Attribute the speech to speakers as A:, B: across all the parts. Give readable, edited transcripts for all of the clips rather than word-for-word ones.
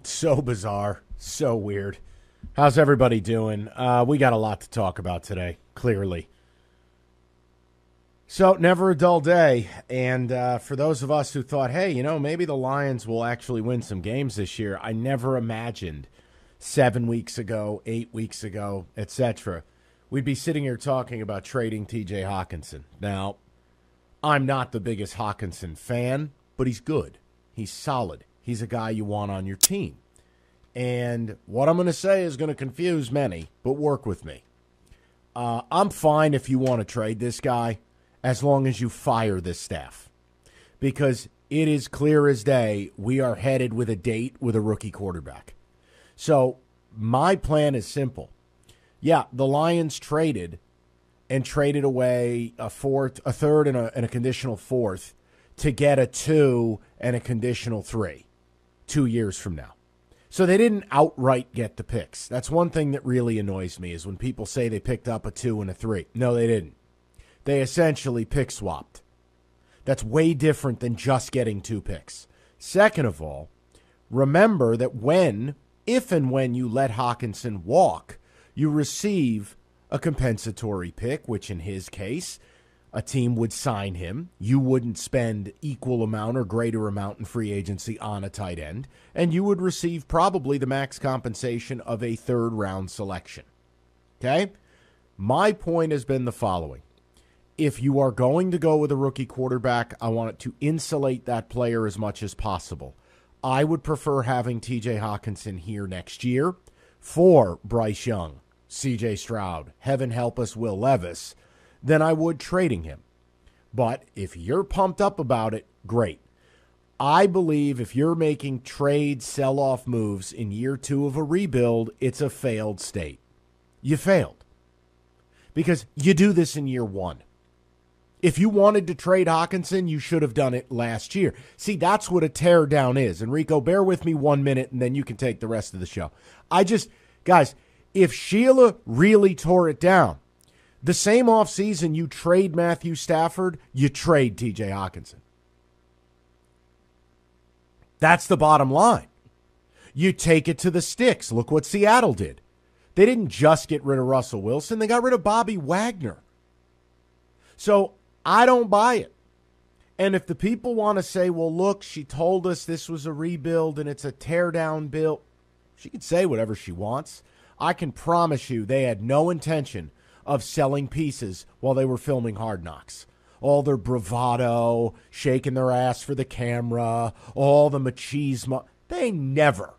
A: So bizarre. So weird. How's everybody doing? We got a lot to talk about today, clearly. So, never a dull day. And for those of us who thought, hey, maybe the Lions will actually win some games this year, I never imagined 7 weeks ago, 8 weeks ago, etc., we'd be sitting here talking about trading TJ Hockenson. Now, I'm not the biggest Hockenson fan, but he's good. He's solid. He's a guy you want on your team. And what I'm going to say is going to confuse many, but work with me. I'm fine if you want to trade this guy as long as you fire this staff. Because it is clear as day we are headed with a date with a rookie quarterback. So my plan is simple. Yeah, the Lions traded away a third and a conditional fourth to get a 2 and a conditional 3 2 years from now. So they didn't outright get the picks. That's one thing that really annoys me is when people say they picked up a 2 and a 3. No, they didn't. They essentially pick swapped. That's way different than just getting 2 picks. Second of all, remember that if and when you let Hockenson walk, you receive a compensatory pick, which in his case, a team would sign him. You wouldn't spend equal amount or greater amount in free agency on a tight end, and you would receive probably the max compensation of a third-round selection. Okay? My point has been the following. If you are going to go with a rookie quarterback, I want it to insulate that player as much as possible. I would prefer having TJ Hockenson here next year for Bryce Young, CJ Stroud, heaven help us, Will Levis, than I would trading him. But if you're pumped up about it, great. I believe if you're making trade sell-off moves in year 2 of a rebuild, it's a failed state. You failed. Because you do this in year 1. If you wanted to trade Hockenson, you should have done it last year. See, that's what a tear down is. And Rico, bear with me 1 minute, and then you can take the rest of the show. Guys, if Sheila really tore it down, the same offseason you trade Matthew Stafford, you trade TJ Hockenson. That's the bottom line. You take it to the sticks. Look what Seattle did. They didn't just get rid of Russell Wilson. They got rid of Bobby Wagner. So I don't buy it. And if the people want to say, well, look, she told us this was a rebuild and it's a tear-down build, she can say whatever she wants. I can promise you they had no intention of selling pieces while they were filming Hard Knocks. All their bravado, shaking their ass for the camera, all the machismo. They never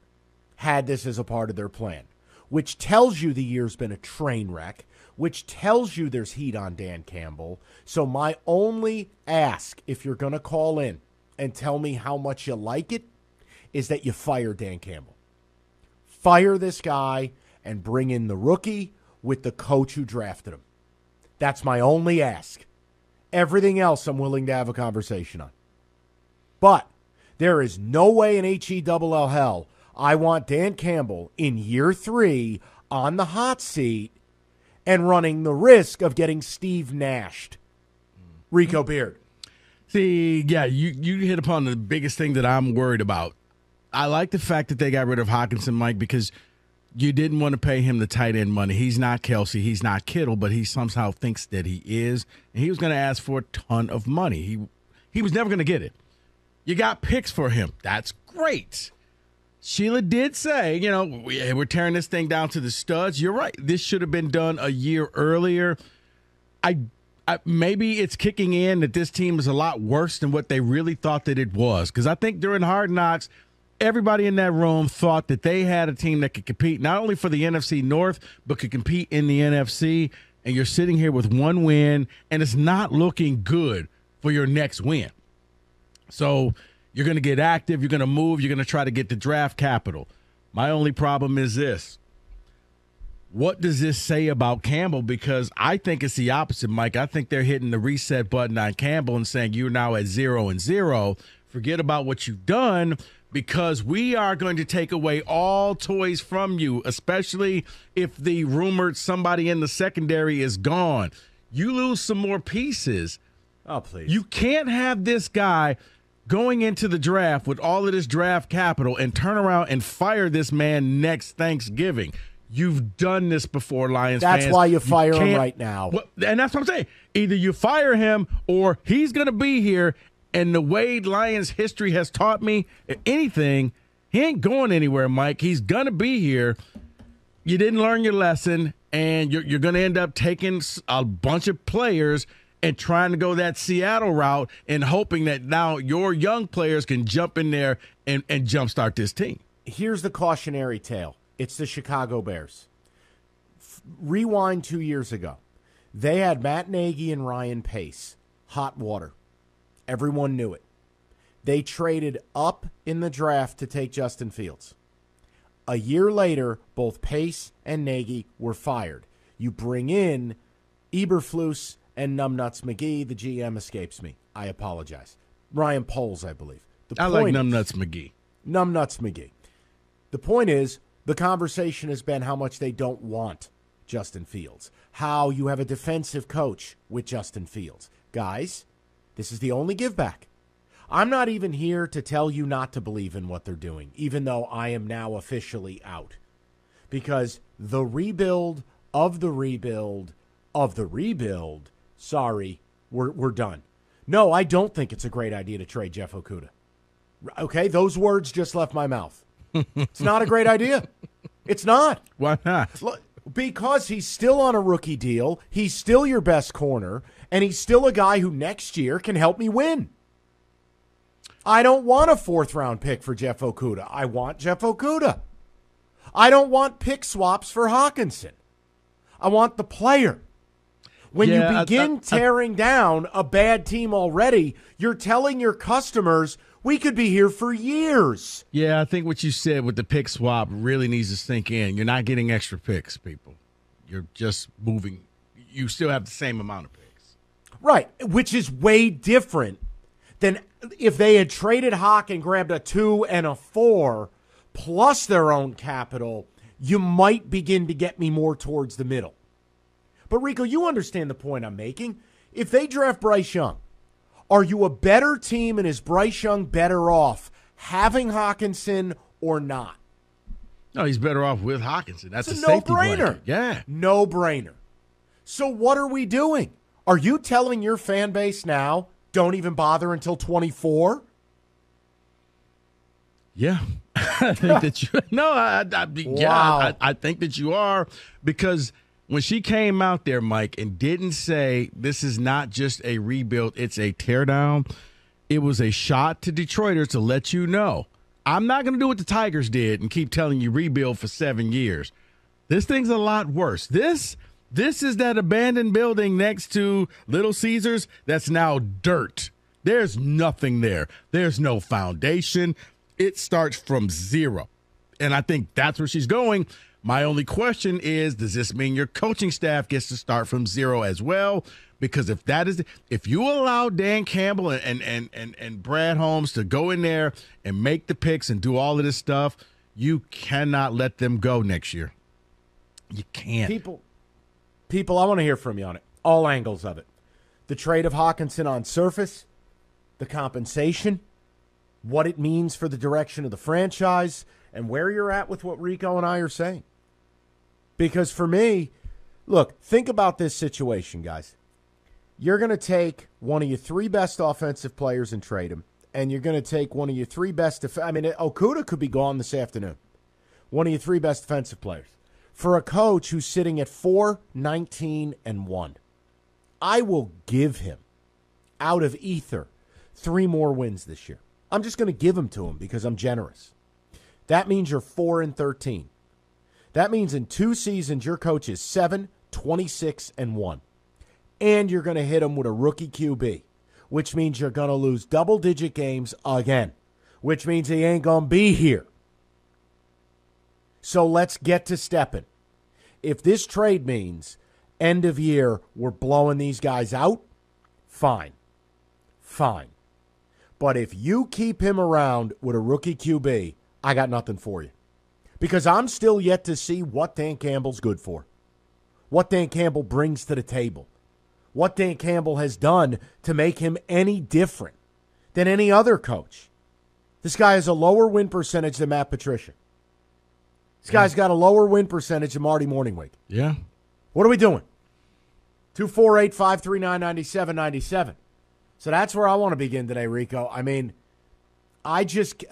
A: had this as a part of their plan, which tells you the year's been a train wreck, which tells you there's heat on Dan Campbell. So my only ask, if you're going to call in and tell me how much you like it, is that you fire Dan Campbell. Fire this guy and bring in the rookie with the coach who drafted him. That's my only ask. Everything else I'm willing to have a conversation on. But there is no way in HE-double-L hell I want Dan Campbell in year 3 on the hot seat and running the risk of getting Steve Nashed. Rico Beard.
B: See, yeah, you hit upon the biggest thing that I'm worried about. I like the fact that they got rid of Hockenson, Mike, because you didn't want to pay him the tight end money. He's not Kelsey. He's not Kittle, but he somehow thinks that he is. And he was going to ask for a ton of money. He was never going to get it. You got picks for him. That's great. Sheila did say, we're tearing this thing down to the studs. You're right. This should have been done a year earlier. Maybe it's kicking in that this team is a lot worse than what they really thought that it was. Because I think during Hard Knocks, everybody in that room thought that they had a team that could compete not only for the NFC North, but could compete in the NFC. And you're sitting here with 1 win, and it's not looking good for your next win. So you're going to get active. You're going to move. You're going to try to get the draft capital. My only problem is this. What does this say about Campbell? Because I think it's the opposite, Mike. I think they're hitting the reset button on Campbell and saying you're now at 0-0. Forget about what you've done, because we are going to take away all toys from you, especially if the rumored somebody in the secondary is gone. You lose some more pieces.
A: Oh, please.
B: You can't have this guy going into the draft with all of this draft capital and turn around and fire this man next Thanksgiving. You've done this before, Lions fans.
A: That's why you fire him right now.
B: Well, and that's what I'm saying. Either you fire him or he's going to be here. And the way Lions history has taught me anything, he ain't going anywhere, Mike. He's going to be here. You didn't learn your lesson, and you're going to end up taking a bunch of players and trying to go that Seattle route and hoping that now your young players can jump in there and jumpstart this team.
A: Here's the cautionary tale. It's the Chicago Bears. Rewind 2 years ago. They had Matt Nagy and Ryan Pace. Hot water. Everyone knew it. They traded up in the draft to take Justin Fields. A year later, both Pace and Nagy were fired. You bring in Eberflus and Numbnuts McGee. The GM escapes me. I apologize. Ryan Poles, I believe.
B: I like Numbnuts McGee.
A: Numbnuts McGee. The point is, the conversation has been how much they don't want Justin Fields. How you have a defensive coach with Justin Fields. Guys, this is the only give back. I'm not even here to tell you not to believe in what they're doing, even though I am now officially out. Because the rebuild of the rebuild of the rebuild, sorry, we're done. No, I don't think it's a great idea to trade Jeff Okudah. Okay, those words just left my mouth. It's not a great idea. It's not.
B: Why not?
A: Because he's still on a rookie deal. He's still your best corner, and he's still a guy who next year can help me win. I don't want a fourth-round pick for Jeff Okudah. I want Jeff Okudah. I don't want pick swaps for Hockenson. I want the player. When you begin tearing down a bad team already, you're telling your customers, we could be here for years.
B: Yeah, I think what you said with the pick swap really needs to sink in. You're not getting extra picks, people. You're just moving. You still have the same amount of picks.
A: Right, which is way different than if they had traded Hawk and grabbed a 2 and a 4 plus their own capital. You might begin to get me more towards the middle. But, Rico, you understand the point I'm making. If they draft Bryce Young, are you a better team and is Bryce Young better off having Hockenson or not?
B: No, he's better off with Hockenson. That's
A: it's
B: a safety
A: no-brainer.
B: Blanket. Yeah.
A: No-brainer. So what are we doing? Are you telling your fan base now, don't even bother until 24?
B: Yeah. I think that you – no, I think that you are, because – when she came out there, Mike, and didn't say this is not just a rebuild, it's a teardown, it was a shot to Detroiters to let you know, I'm not going to do what the Tigers did and keep telling you rebuild for 7 years. This thing's a lot worse. This is that abandoned building next to Little Caesars that's now dirt. There's nothing there. There's no foundation. It starts from zero. And I think that's where she's going. My only question is, does this mean your coaching staff gets to start from zero as well? Because if you allow Dan Campbell and Brad Holmes to go in there and make the picks and do all of this stuff, you cannot let them go next year. You can't.
A: People, I want to hear from you on it. All angles of it. The trade of Hockenson on surface, the compensation, what it means for the direction of the franchise, and where you're at with what Rico and I are saying. Because for me, look, think about this situation, guys. You're going to take one of your 3 best offensive players and trade him, and you're going to take one of your 3 best Okudah could be gone this afternoon. One of your 3 best defensive players. For a coach who's sitting at 4-19-1, I will give him, out of ether, 3 more wins this year. I'm just going to give them to him because I'm generous. That means you're 4-13. That means in 2 seasons, your coach is 7-26-1. And you're going to hit him with a rookie QB, which means you're going to lose double-digit games again, which means he ain't going to be here. So let's get to stepping. If this trade means end of year, we're blowing these guys out, fine. Fine. But if you keep him around with a rookie QB, I got nothing for you. Because I'm still yet to see what Dan Campbell's good for. What Dan Campbell brings to the table. What Dan Campbell has done to make him any different than any other coach. This guy has a lower win percentage than Matt Patricia. This guy's got a lower win percentage than Marty Morningwig.
B: Yeah.
A: What are we doing? 248-539-9797. So that's where I want to begin today, Rico. I mean, I just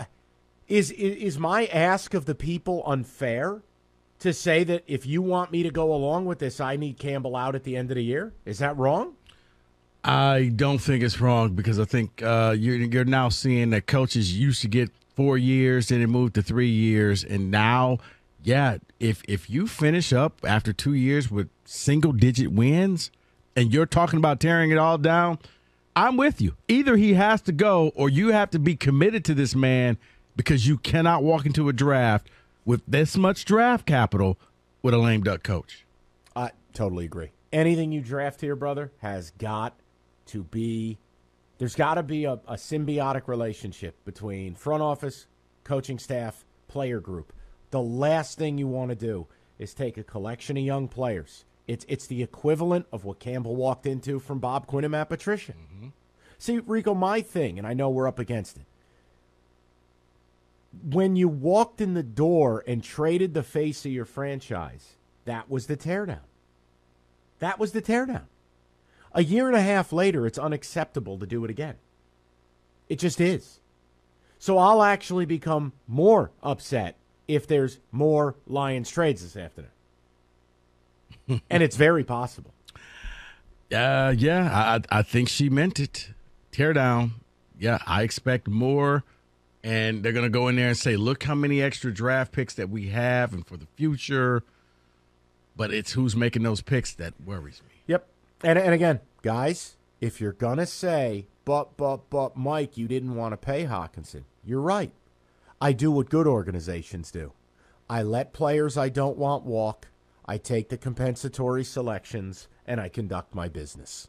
A: is my ask of the people unfair to say that if you want me to go along with this, I need Campbell out at the end of the year? Is that wrong?
B: I don't think it's wrong because I think you're now seeing that coaches used to get 4 years, then it moved to 3 years, and now, yeah, if you finish up after 2 years with single-digit wins and you're talking about tearing it all down, I'm with you. Either he has to go or you have to be committed to this man because you cannot walk into a draft with this much draft capital with a lame duck coach.
A: I totally agree. Anything you draft here, brother, has got to be – there's got to be a symbiotic relationship between front office, coaching staff, player group. The last thing you want to do is take a collection of young players. It's the equivalent of what Campbell walked into from Bob Quinn and Matt Patricia. Mm-hmm. See, Rico, my thing, and I know we're up against it, when you walked in the door and traded the face of your franchise, that was the teardown. That was the teardown. A year and a half later, it's unacceptable to do it again. It just is. So I'll actually become more upset if there's more Lions trades this afternoon. And it's very possible.
B: Yeah, I think she meant it. Teardown. Yeah, I expect more. And they're going to go in there and say, look how many extra draft picks that we have and for the future. But it's who's making those picks that worries me.
A: Yep. And again, guys, if you're going to say, but, Mike, you didn't want to pay Hockenson, you're right. I do what good organizations do. I let players I don't want walk. I take the compensatory selections, and I conduct my business.